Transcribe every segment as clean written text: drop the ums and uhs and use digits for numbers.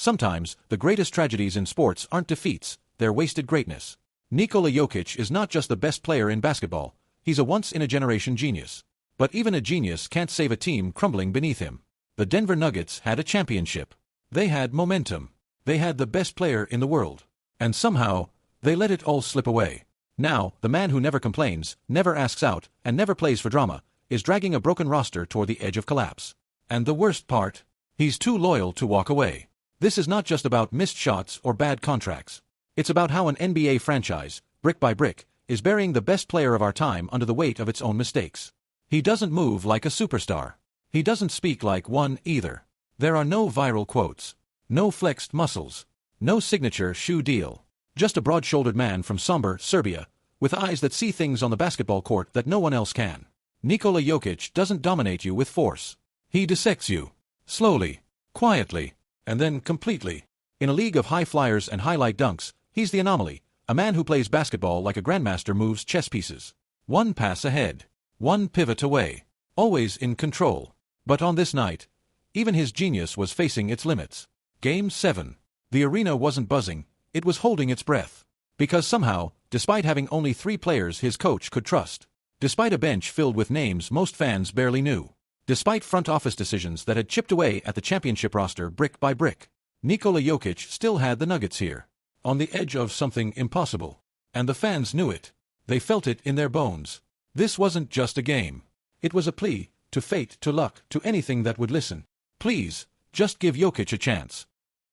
Sometimes, the greatest tragedies in sports aren't defeats, they're wasted greatness. Nikola Jokic is not just the best player in basketball, he's a once-in-a-generation genius. But even a genius can't save a team crumbling beneath him. The Denver Nuggets had a championship. They had momentum. They had the best player in the world. And somehow, they let it all slip away. Now, the man who never complains, never asks out, and never plays for drama, is dragging a broken roster toward the edge of collapse. And the worst part? He's too loyal to walk away. This is not just about missed shots or bad contracts. It's about how an NBA franchise, brick by brick, is burying the best player of our time under the weight of its own mistakes. He doesn't move like a superstar. He doesn't speak like one either. There are no viral quotes. No flexed muscles. No signature shoe deal. Just a broad-shouldered man from somber Serbia, with eyes that see things on the basketball court that no one else can. Nikola Jokic doesn't dominate you with force. He dissects you. Slowly. Quietly. And then completely. In a league of high flyers and highlight dunks, he's the anomaly, a man who plays basketball like a grandmaster moves chess pieces. One pass ahead. One pivot away. Always in control. But on this night, even his genius was facing its limits. Game 7. The arena wasn't buzzing, it was holding its breath. Because somehow, despite having only 3 players his coach could trust, despite a bench filled with names most fans barely knew, despite front office decisions that had chipped away at the championship roster brick by brick, Nikola Jokic still had the Nuggets here, on the edge of something impossible. And the fans knew it. They felt it in their bones. This wasn't just a game. It was a plea, to fate, to luck, to anything that would listen. Please, just give Jokic a chance.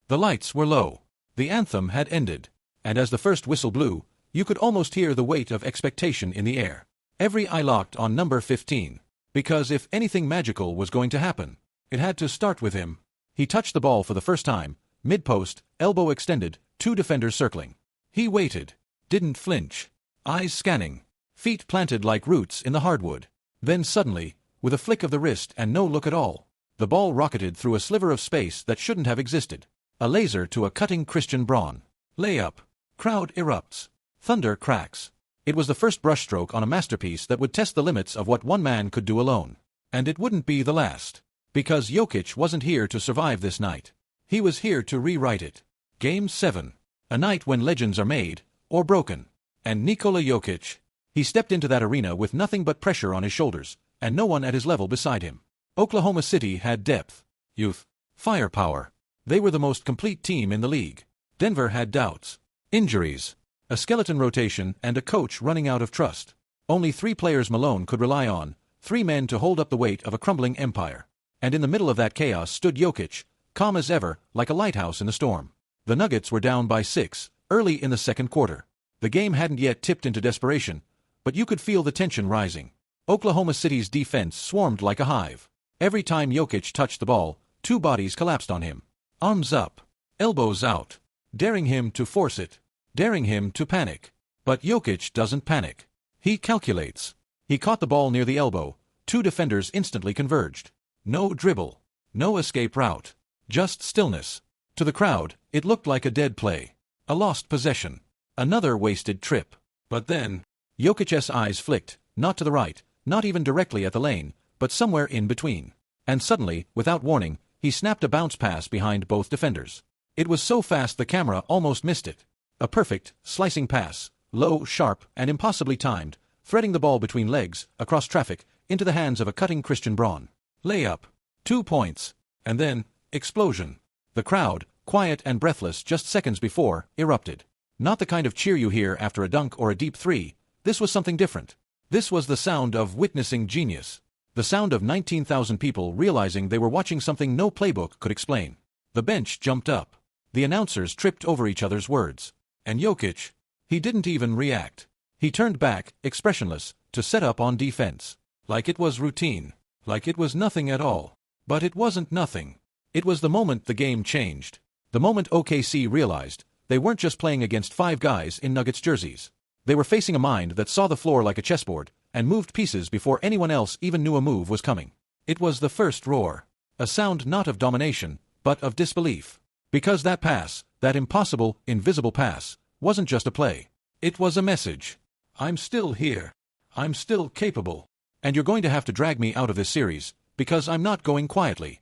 The lights were low. The anthem had ended. And as the first whistle blew, you could almost hear the weight of expectation in the air. Every eye locked on number 15. Because if anything magical was going to happen, it had to start with him. He touched the ball for the first time, mid-post, elbow extended, 2 defenders circling. He waited. Didn't flinch. Eyes scanning. Feet planted like roots in the hardwood. Then suddenly, with a flick of the wrist and no look at all, the ball rocketed through a sliver of space that shouldn't have existed. A laser to a cutting Christian Braun. Layup. Crowd erupts. Thunder cracks. It was the first brushstroke on a masterpiece that would test the limits of what one man could do alone. And it wouldn't be the last. Because Jokic wasn't here to survive this night. He was here to rewrite it. Game 7. A night when legends are made, or broken. And Nikola Jokic, he stepped into that arena with nothing but pressure on his shoulders, and no one at his level beside him. Oklahoma City had depth, youth, firepower. They were the most complete team in the league. Denver had doubts, injuries, a skeleton rotation, and a coach running out of trust. Only 3 players Malone could rely on, 3 men to hold up the weight of a crumbling empire. And in the middle of that chaos stood Jokic, calm as ever, like a lighthouse in a storm. The Nuggets were down by 6, early in the second quarter. The game hadn't yet tipped into desperation, but you could feel the tension rising. Oklahoma City's defense swarmed like a hive. Every time Jokic touched the ball, 2 bodies collapsed on him. Arms up, elbows out, daring him to force it, daring him to panic. But Jokic doesn't panic. He calculates. He caught the ball near the elbow. 2 defenders instantly converged. No dribble. No escape route. Just stillness. To the crowd, it looked like a dead play. A lost possession. Another wasted trip. But then, Jokic's eyes flicked, not to the right, not even directly at the lane, but somewhere in between. And suddenly, without warning, he snapped a bounce pass behind both defenders. It was so fast the camera almost missed it. A perfect, slicing pass, low, sharp, and impossibly timed, threading the ball between legs, across traffic, into the hands of a cutting Christian Braun. Layup. 2 points. And then, explosion. The crowd, quiet and breathless just seconds before, erupted. Not the kind of cheer you hear after a dunk or a deep 3. This was something different. This was the sound of witnessing genius. The sound of 19,000 people realizing they were watching something no playbook could explain. The bench jumped up. The announcers tripped over each other's words. And Jokic, he didn't even react. He turned back, expressionless, to set up on defense. Like it was routine. Like it was nothing at all. But it wasn't nothing. It was the moment the game changed. The moment OKC realized they weren't just playing against 5 guys in Nuggets jerseys. They were facing a mind that saw the floor like a chessboard and moved pieces before anyone else even knew a move was coming. It was the first roar. A sound not of domination, but of disbelief. Because that pass, that impossible, invisible pass, wasn't just a play. It was a message. I'm still here. I'm still capable. And you're going to have to drag me out of this series, because I'm not going quietly.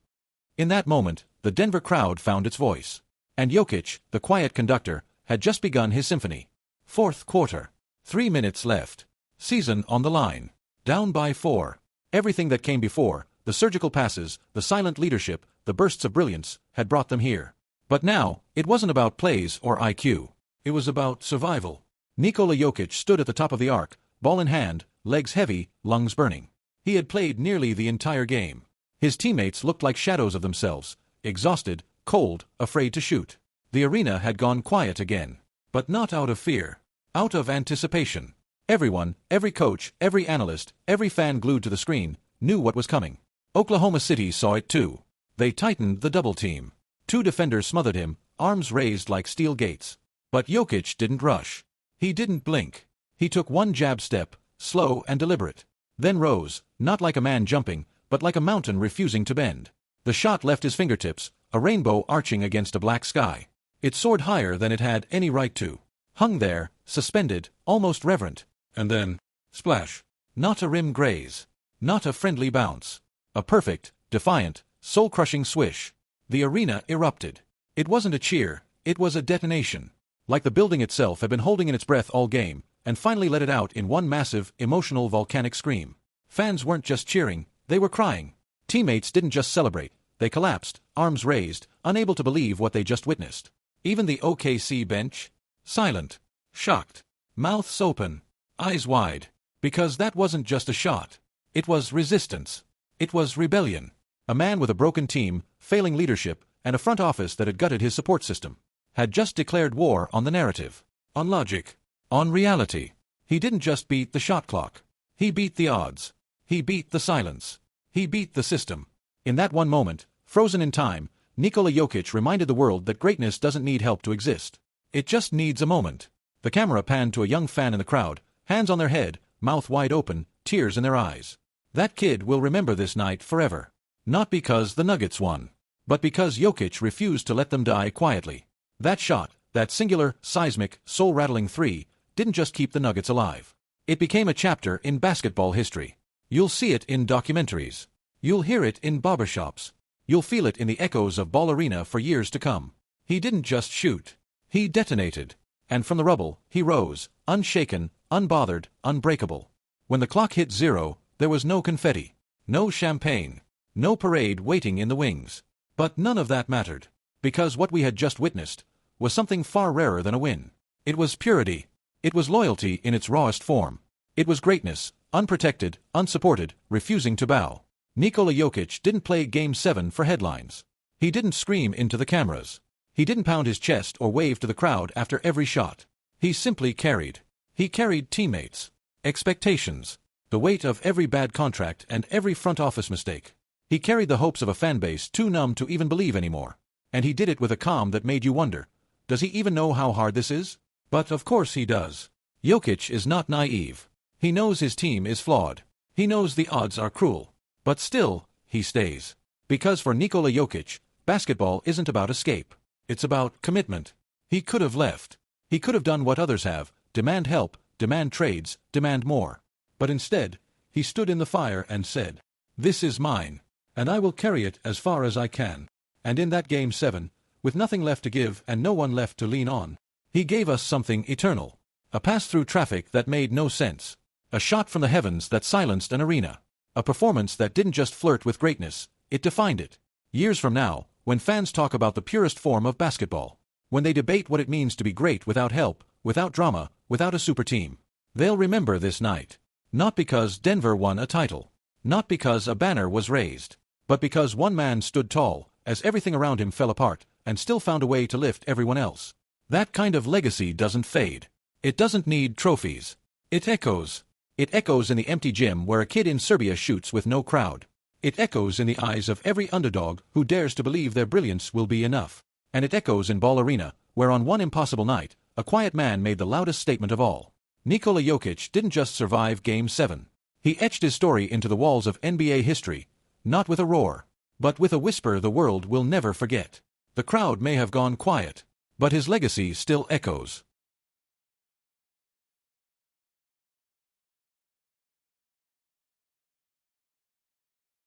In that moment, the Denver crowd found its voice. And Jokic, the quiet conductor, had just begun his symphony. Fourth quarter. 3 minutes left. Season on the line. Down by 4. Everything that came before, the surgical passes, the silent leadership, the bursts of brilliance, had brought them here. But now, it wasn't about plays or IQ. It was about survival. Nikola Jokic stood at the top of the arc, ball in hand, legs heavy, lungs burning. He had played nearly the entire game. His teammates looked like shadows of themselves, exhausted, cold, afraid to shoot. The arena had gone quiet again. But not out of fear. Out of anticipation. Everyone, every coach, every analyst, every fan glued to the screen, knew what was coming. Oklahoma City saw it too. They tightened the double team. 2 defenders smothered him, arms raised like steel gates. But Jokic didn't rush. He didn't blink. He took one jab step, slow and deliberate. Then rose, not like a man jumping, but like a mountain refusing to bend. The shot left his fingertips, a rainbow arching against a black sky. It soared higher than it had any right to. Hung there, suspended, almost reverent. And then, splash. Not a rim graze. Not a friendly bounce. A perfect, defiant, soul-crushing swish. The arena erupted. It wasn't a cheer, it was a detonation. Like the building itself had been holding in its breath all game, and finally let it out in one massive, emotional volcanic scream. Fans weren't just cheering, they were crying. Teammates didn't just celebrate, they collapsed, arms raised, unable to believe what they just witnessed. Even the OKC bench? Silent. Shocked. Mouths open. Eyes wide. Because that wasn't just a shot. It was resistance. It was rebellion. A man with a broken team, failing leadership, and a front office that had gutted his support system had just declared war on the narrative. On logic. On reality. He didn't just beat the shot clock. He beat the odds. He beat the silence. He beat the system. In that one moment, frozen in time, Nikola Jokic reminded the world that greatness doesn't need help to exist. It just needs a moment. The camera panned to a young fan in the crowd, hands on their head, mouth wide open, tears in their eyes. That kid will remember this night forever. Not because the Nuggets won, but because Jokic refused to let them die quietly. That shot, that singular, seismic, soul-rattling 3, didn't just keep the Nuggets alive. It became a chapter in basketball history. You'll see it in documentaries. You'll hear it in barbershops. You'll feel it in the echoes of Ball Arena for years to come. He didn't just shoot. He detonated. And from the rubble, he rose, unshaken, unbothered, unbreakable. When the clock hit 0, there was no confetti, no champagne, no parade waiting in the wings. But none of that mattered. Because what we had just witnessed was something far rarer than a win. It was purity. It was loyalty in its rawest form. It was greatness, unprotected, unsupported, refusing to bow. Nikola Jokic didn't play Game 7 for headlines. He didn't scream into the cameras. He didn't pound his chest or wave to the crowd after every shot. He simply carried. He carried teammates. Expectations. The weight of every bad contract and every front office mistake. He carried the hopes of a fanbase too numb to even believe anymore. And he did it with a calm that made you wonder, does he even know how hard this is? But of course he does. Jokic is not naive. He knows his team is flawed. He knows the odds are cruel. But still, he stays. Because for Nikola Jokic, basketball isn't about escape. It's about commitment. He could have left. He could have done what others have, demand help, demand trades, demand more. But instead, he stood in the fire and said, "This is mine, and I will carry it as far as I can." And in that Game 7, with nothing left to give and no one left to lean on, he gave us something eternal. A pass through traffic that made no sense. A shot from the heavens that silenced an arena. A performance that didn't just flirt with greatness, it defined it. Years from now, when fans talk about the purest form of basketball, when they debate what it means to be great without help, without drama, without a super team, they'll remember this night. Not because Denver won a title. Not because a banner was raised. But because one man stood tall, as everything around him fell apart, and still found a way to lift everyone else. That kind of legacy doesn't fade. It doesn't need trophies. It echoes. It echoes in the empty gym where a kid in Serbia shoots with no crowd. It echoes in the eyes of every underdog who dares to believe their brilliance will be enough. And it echoes in Ball Arena, where on one impossible night, a quiet man made the loudest statement of all. Nikola Jokic didn't just survive Game 7. He etched his story into the walls of NBA history, not with a roar, but with a whisper the world will never forget. The crowd may have gone quiet, but his legacy still echoes.